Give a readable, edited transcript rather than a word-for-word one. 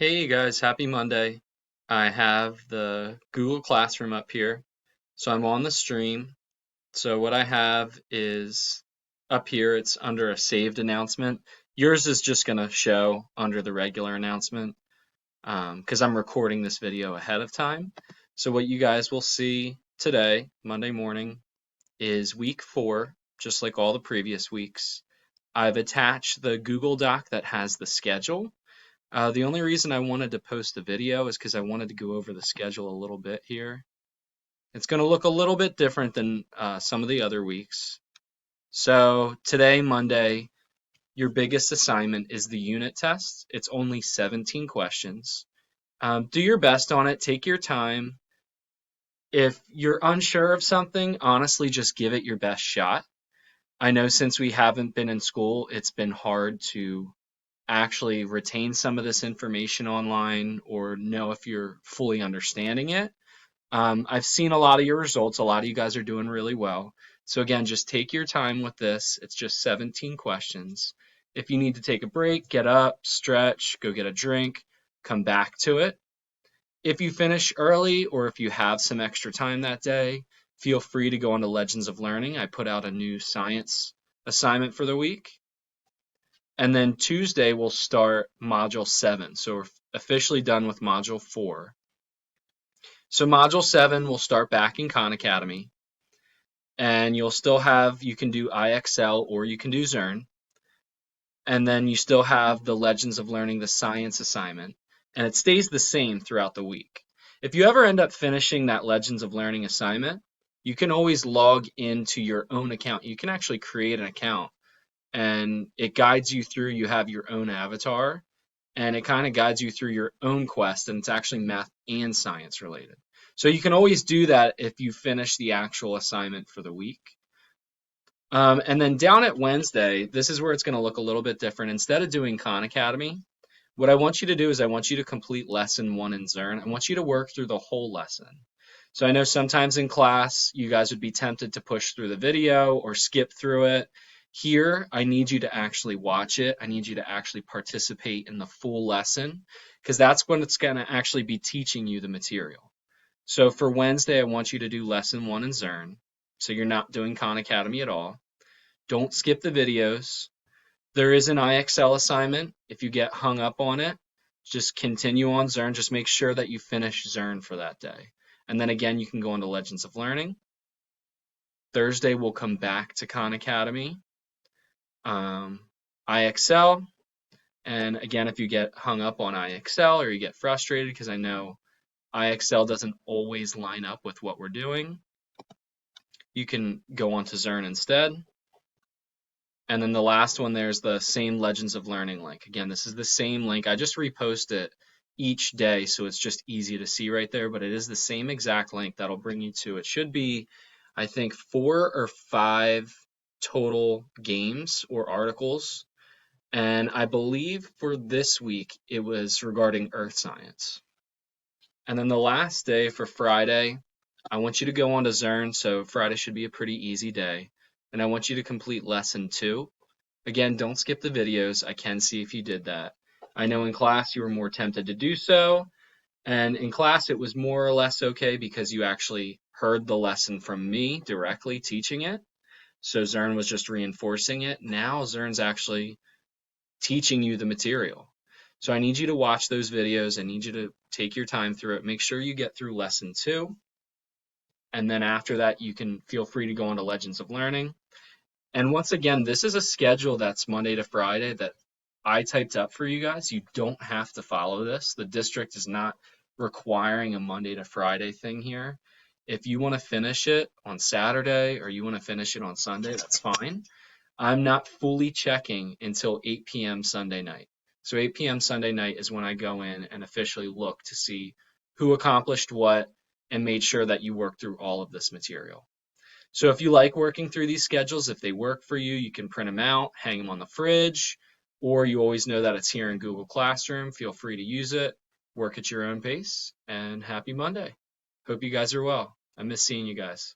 Hey guys, happy Monday. I have the Google Classroom up here. So I'm on the stream. So what I have is up here, it's under a saved announcement. Yours is just going to show under the regular announcement because I'm recording this video ahead of time. So what you guys will see today, Monday morning, is week 4, just like all the previous weeks. I've attached the Google Doc that has the schedule. The only reason I wanted to post the video is because I wanted to go over the schedule a little bit here. It's going to look a little bit different than some of the other weeks. So today, Monday, your biggest assignment is the unit test. It's only 17 questions. Do your best on it. Take your time. If you're unsure of something, honestly, just give it your best shot. I know since we haven't been in school, it's been hard to actually retain some of this information online or know if you're fully understanding it. I've seen a lot of your results. A lot of you guys are doing really well. So again, just take your time with this. It's just 17 questions. If you need to take a break, get up, stretch, go get a drink, come back to it. If you finish early or if you have some extra time that day, feel free to go on to Legends of Learning. I put out a new science assignment for the week. And then Tuesday we'll start Module 7. So we're officially done with Module 4. So Module 7 will start back in Khan Academy. And you'll still have, you can do IXL or you can do Zearn. And then you still have the Legends of Learning, the science assignment. And it stays the same throughout the week. If you ever end up finishing that Legends of Learning assignment, you can always log into your own account. You can actually create an account and it guides you through. You have your own avatar and it kind of guides you through your own quest, and it's actually math and science related. So you can always do that if you finish the actual assignment for the week. And then down at Wednesday, this is where it's going to look a little bit different. Instead of doing Khan Academy, what I want you to do is I want you to complete lesson 1 in Zearn. I want you to work through the whole lesson. So I know sometimes in class, you guys would be tempted to push through the video or skip through it. Here, I need you to actually watch it. I need you to actually participate in the full lesson because that's when it's going to actually be teaching you the material. So for Wednesday, I want you to do lesson 1 in Zearn. So you're not doing Khan Academy at all. Don't skip the videos. There is an IXL assignment. If you get hung up on it, just continue on Zearn. Just make sure that you finish Zearn for that day. And then again, you can go into Legends of Learning. Thursday, we'll come back to Khan Academy. IXL. And again, if you get hung up on IXL or you get frustrated, because I know IXL doesn't always line up with what we're doing, you can go on to Zearn instead. And then the last one, there's the same Legends of Learning link. Again, this is the same link. I just repost it each day, so it's just easy to see right there, but it is the same exact link that'll bring you to it. Should be, I think, 4 or 5 total games or articles. And I believe for this week, it was regarding earth science. And then the last day for Friday, I want you to go on to Zearn, so Friday should be a pretty easy day. And I want you to complete lesson 2. Again, don't skip the videos. I can see if you did that. I know in class you were more tempted to do so, and in class it was more or less okay because you actually heard the lesson from me directly teaching it. So Zearn was just reinforcing it. Now Zearn's actually teaching you the material. So I need you to watch those videos. I need you to take your time through it. Make sure you get through lesson 2. And then after that, you can feel free to go into Legends of Learning. And once again, this is a schedule that's Monday to Friday that I typed up for you guys. You don't have to follow this. The district is not requiring a Monday to Friday thing here. If you want to finish it on Saturday or you want to finish it on Sunday, that's fine. I'm not fully checking until 8 p.m. Sunday night. So 8 p.m. Sunday night is when I go in and officially look to see who accomplished what and made sure that you work through all of this material. So if you like working through these schedules, if they work for you, you can print them out, hang them on the fridge, or you always know that it's here in Google Classroom. Feel free to use it, work at your own pace, and happy Monday. Hope you guys are well. I miss seeing you guys.